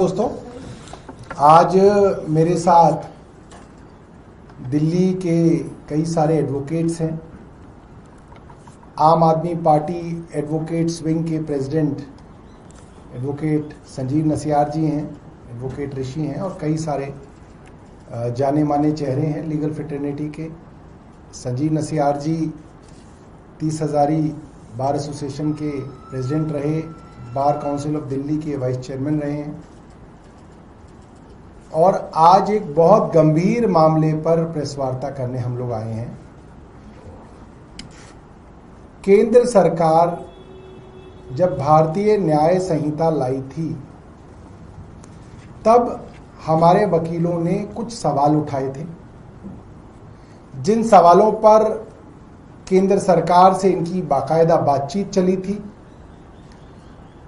दोस्तों, आज मेरे साथ दिल्ली के कई सारे एडवोकेट्स हैं। आम आदमी पार्टी एडवोकेट्स विंग के प्रेसिडेंट एडवोकेट संजीव नसियार जी हैं, एडवोकेट ऋषि हैं और कई सारे जाने माने चेहरे हैं लीगल फ्रेटर्निटी के। संजीव नसियार जी 30 हज़ारी बार एसोसिएशन के प्रेसिडेंट रहे, बार काउंसिल ऑफ दिल्ली के वाइस चेयरमैन रहे हैं और आज एक बहुत गंभीर मामले पर प्रेस वार्ता करने हम लोग आए हैं। केंद्र सरकार जब भारतीय न्याय संहिता लाई थी तब हमारे वकीलों ने कुछ सवाल उठाए थे, जिन सवालों पर केंद्र सरकार से इनकी बाकायदा बातचीत चली थी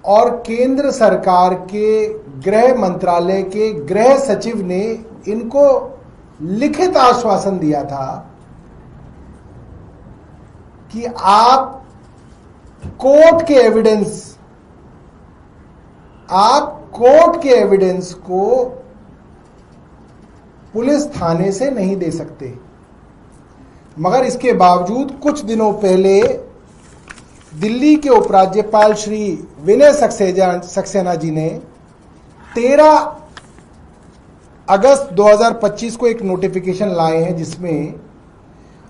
और केंद्र सरकार के गृह मंत्रालय के गृह सचिव ने इनको लिखित आश्वासन दिया था कि आप कोर्ट के एविडेंस को पुलिस थाने से नहीं दे सकते। मगर इसके बावजूद कुछ दिनों पहले दिल्ली के उपराज्यपाल श्री विनय सक्सेना जी ने 13 अगस्त 2025 को एक नोटिफिकेशन लाए हैं, जिसमें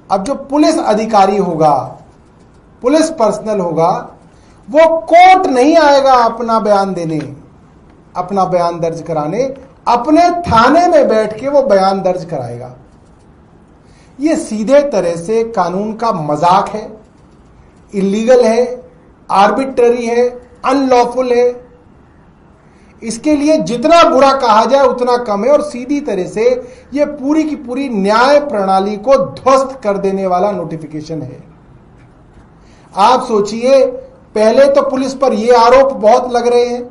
अब जो पुलिस अधिकारी होगा, पुलिस पर्सनल होगा, वो कोर्ट नहीं आएगा अपना बयान देने, अपना बयान दर्ज कराने, अपने थाने में बैठ के वो बयान दर्ज कराएगा। ये सीधे तरह से कानून का मजाक है, इलीगल है, आर्बिट्ररी है, अनलॉफुल है। इसके लिए जितना बुरा कहा जाए उतना कम है और सीधी तरह से यह पूरी की पूरी न्याय प्रणाली को ध्वस्त कर देने वाला नोटिफिकेशन है। आप सोचिए, पहले तो पुलिस पर यह आरोप बहुत लग रहे हैं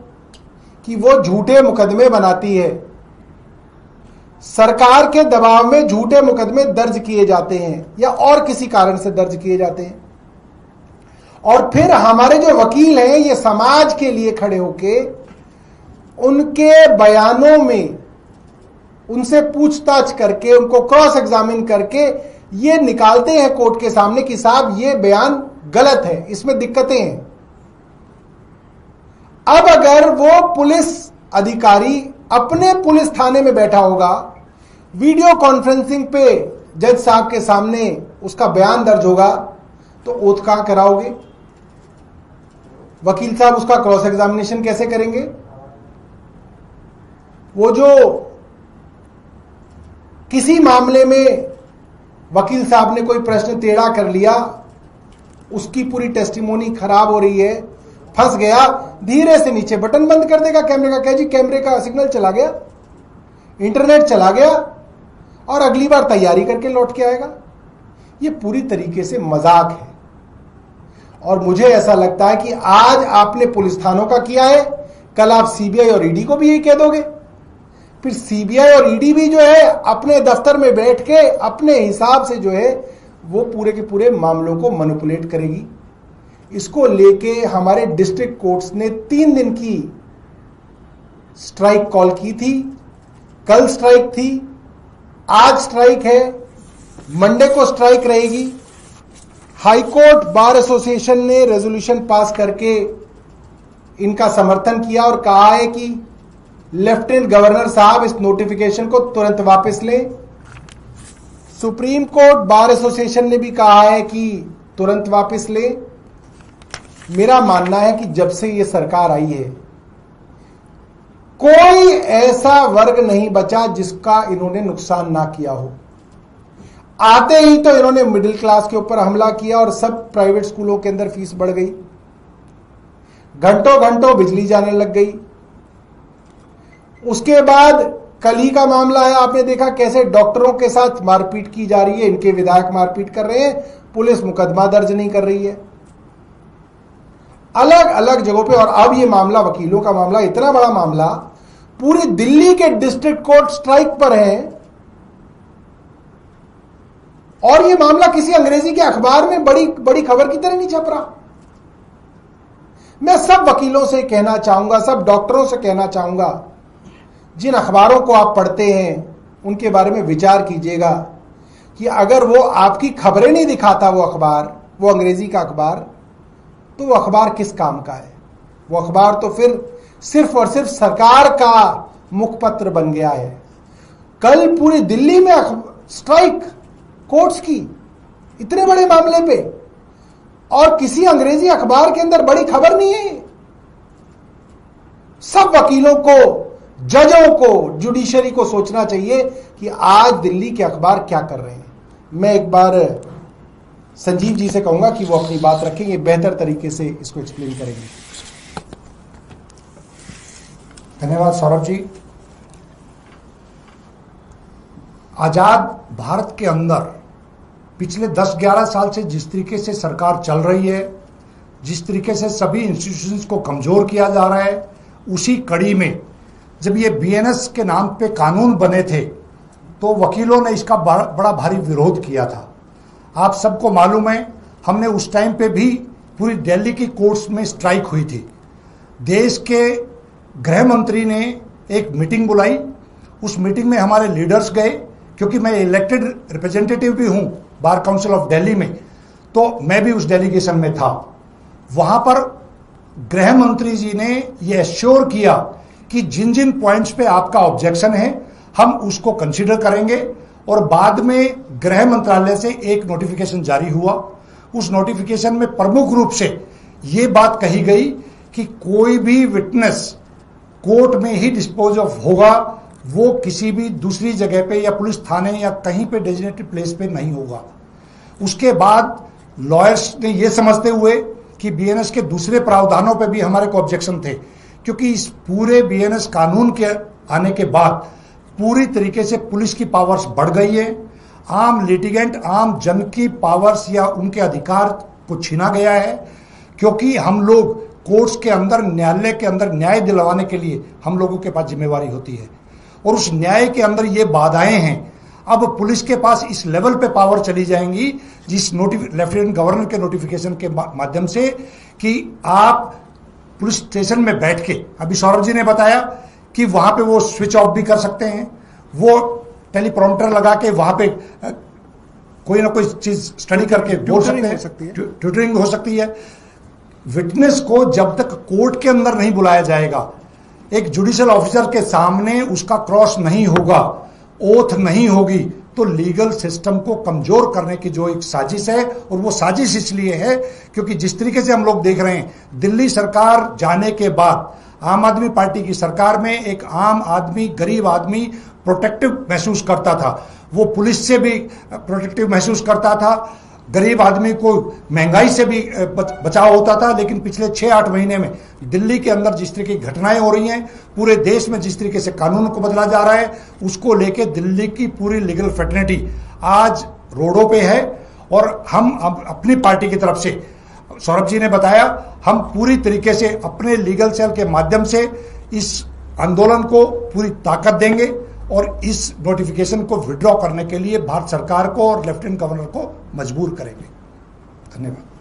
कि वो झूठे मुकदमे बनाती है, सरकार के दबाव में झूठे मुकदमे दर्ज किए जाते हैं या और किसी कारण से दर्ज किए जाते हैं और फिर हमारे जो वकील हैं ये समाज के लिए खड़े होके उनके बयानों में उनसे पूछताछ करके, उनको क्रॉस एग्जामिन करके ये निकालते हैं कोर्ट के सामने कि साहब ये बयान गलत है, इसमें दिक्कतें हैं। अब अगर वो पुलिस अधिकारी अपने पुलिस थाने में बैठा होगा, वीडियो कॉन्फ्रेंसिंग पे जज साहब के सामने उसका बयान दर्ज होगा, तो ओथ कहां कराओगे? वकील साहब उसका क्रॉस एग्जामिनेशन कैसे करेंगे? वो जो किसी मामले में वकील साहब ने कोई प्रश्न टेढ़ा कर लिया, उसकी पूरी टेस्टिमोनी खराब हो रही है, फंस गया, धीरे से नीचे बटन बंद कर देगा कैमरे का, क्या जी कैमरे का सिग्नल चला गया, इंटरनेट चला गया और अगली बार तैयारी करके लौट के आएगा। ये पूरी तरीके से मजाक है और मुझे ऐसा लगता है कि आज आपने पुलिस थानों का किया है, कल आप सीबीआई और ईडी को भी यही कह दोगे। फिर सीबीआई और ईडी भी जो है अपने दफ्तर में बैठ के अपने हिसाब से जो है वो पूरे के पूरे मामलों को मैनिपुलेट करेगी। इसको लेके हमारे डिस्ट्रिक्ट कोर्ट्स ने 3 दिन की स्ट्राइक कॉल की थी। कल स्ट्राइक थी, आज स्ट्राइक है, मंडे को स्ट्राइक रहेगी। हाईकोर्ट बार एसोसिएशन ने रेजोल्यूशन पास करके इनका समर्थन किया और कहा है कि लेफ्टिनेंट गवर्नर साहब इस नोटिफिकेशन को तुरंत वापस लें। सुप्रीम कोर्ट बार एसोसिएशन ने भी कहा है कि तुरंत वापस लें। मेरा मानना है कि जब से ये सरकार आई है कोई ऐसा वर्ग नहीं बचा जिसका इन्होंने नुकसान ना किया हो। आते ही तो इन्होंने मिडिल क्लास के ऊपर हमला किया और सब प्राइवेट स्कूलों के अंदर फीस बढ़ गई, घंटों घंटों बिजली जाने लग गई। उसके बाद कल ही का मामला है, आपने देखा कैसे डॉक्टरों के साथ मारपीट की जा रही है, इनके विधायक मारपीट कर रहे हैं, पुलिस मुकदमा दर्ज नहीं कर रही है, अलग अलग जगहों पे। और अब ये मामला, वकीलों का मामला, इतना बड़ा मामला, पूरी दिल्ली के डिस्ट्रिक्ट कोर्ट स्ट्राइक पर हैं और ये मामला किसी अंग्रेजी के अखबार में बड़ी बड़ी खबर की तरह नहीं छप रहा। मैं सब वकीलों से कहना चाहूंगा, सब डॉक्टरों से कहना चाहूंगा जिन अखबारों को आप पढ़ते हैं उनके बारे में विचार कीजिएगा कि अगर वो आपकी खबरें नहीं दिखाता, वो अखबार, वो अंग्रेजी का अखबार, तो वो अखबार किस काम का है? वो अखबार तो फिर सिर्फ और सिर्फ सरकार का मुखपत्र बन गया है। कल पूरी दिल्ली में स्ट्राइक कोर्ट्स की, इतने बड़े मामले पे, और किसी अंग्रेजी अखबार के अंदर बड़ी खबर नहीं है। सब वकीलों को, जजों को, जुडिशरी को सोचना चाहिए कि आज दिल्ली के अखबार क्या कर रहे हैं। मैं एक बार संजीव जी से कहूंगा कि वो अपनी बात रखें, ये बेहतर तरीके से इसको एक्सप्लेन करेंगे। धन्यवाद सौरभ जी। आजाद भारत के अंदर पिछले 10-11 साल से जिस तरीके से सरकार चल रही है, जिस तरीके से सभी इंस्टीट्यूशंस को कमजोर किया जा रहा है, उसी कड़ी में जब ये बीएनएस के नाम पे कानून बने थे तो वकीलों ने इसका बड़ा भारी विरोध किया था। आप सबको मालूम है, हमने उस टाइम पे भी पूरी दिल्ली की कोर्ट्स में स्ट्राइक हुई थी। देश के गृह मंत्री ने एक मीटिंग बुलाई, उस मीटिंग में हमारे लीडर्स गए, क्योंकि मैं इलेक्टेड रिप्रेजेंटेटिव भी हूं बार काउंसिल ऑफ दिल्ली में, तो मैं भी उस डेलीगेशन में था। वहां पर गृह मंत्री जी ने यह एश्योर किया कि जिन जिन पॉइंट्स पे आपका ऑब्जेक्शन है हम उसको कंसीडर करेंगे, और बाद में गृह मंत्रालय से एक नोटिफिकेशन जारी हुआ। उस नोटिफिकेशन में प्रमुख रूप से यह बात कही गई कि कोई भी विटनेस कोर्ट में ही डिस्पोज ऑफ होगा, वो किसी भी दूसरी जगह पे या पुलिस थाने या कहीं पे डेजिग्नेटेड प्लेस पे नहीं होगा। उसके बाद लॉयर्स ने ये समझते हुए कि बीएनएस के दूसरे प्रावधानों पे भी हमारे को ऑब्जेक्शन थे, क्योंकि इस पूरे बीएनएस कानून के आने के बाद पूरी तरीके से पुलिस की पावर्स बढ़ गई है। आम लिटिगेंट, आम जन की पावर्स या उनके अधिकार को छीना गया है, क्योंकि हम लोग कोर्ट्स के अंदर, न्यायालय के अंदर न्याय दिलवाने के लिए हम लोगों के पास जिम्मेवारी होती है, और उस न्याय के अंदर ये बाधाएं हैं। अब पुलिस के पास इस लेवल पे पावर चली जाएंगी, जिस लेफ्टिनेंट गवर्नर के नोटिफिकेशन के माध्यम से, कि आप पुलिस स्टेशन में बैठ के, अभी सौरभ जी ने बताया कि वहां पे वो स्विच ऑफ भी कर सकते हैं, वो टेलीप्रॉम्प्टर लगा के वहां पे कोई ना कोई चीज स्टडी करके बोल सकते हैं, ट्यूटरिंग हो सकती है। विटनेस को जब तक कोर्ट के अंदर नहीं बुलाया जाएगा, एक जुडिशियल ऑफिसर के सामने उसका क्रॉस नहीं होगा, ओथ नहीं होगी, तो लीगल सिस्टम को कमजोर करने की जो एक साजिश है, और वो साजिश इसलिए है क्योंकि जिस तरीके से हम लोग देख रहे हैं, दिल्ली सरकार जाने के बाद आम आदमी पार्टी की सरकार में एक आम आदमी, गरीब आदमी प्रोटेक्टिव महसूस करता था, वो पुलिस से भी प्रोटेक्टिव महसूस करता था, गरीब आदमी को महंगाई से भी बचाव होता था। लेकिन पिछले 6-8 महीने में दिल्ली के अंदर जिस तरीके की घटनाएं हो रही हैं, पूरे देश में जिस तरीके से कानून को बदला जा रहा है, उसको लेके दिल्ली की पूरी लीगल फ्रेटर्निटी आज रोडों पे है। और हम अपनी पार्टी की तरफ से, सौरभ जी ने बताया, हम पूरी तरीके से अपने लीगल सेल के माध्यम से इस आंदोलन को पूरी ताकत देंगे, और इस नोटिफिकेशन को विड्रॉ करने के लिए भारत सरकार को और लेफ्टिनेंट गवर्नर को मजबूर करेंगे। धन्यवाद।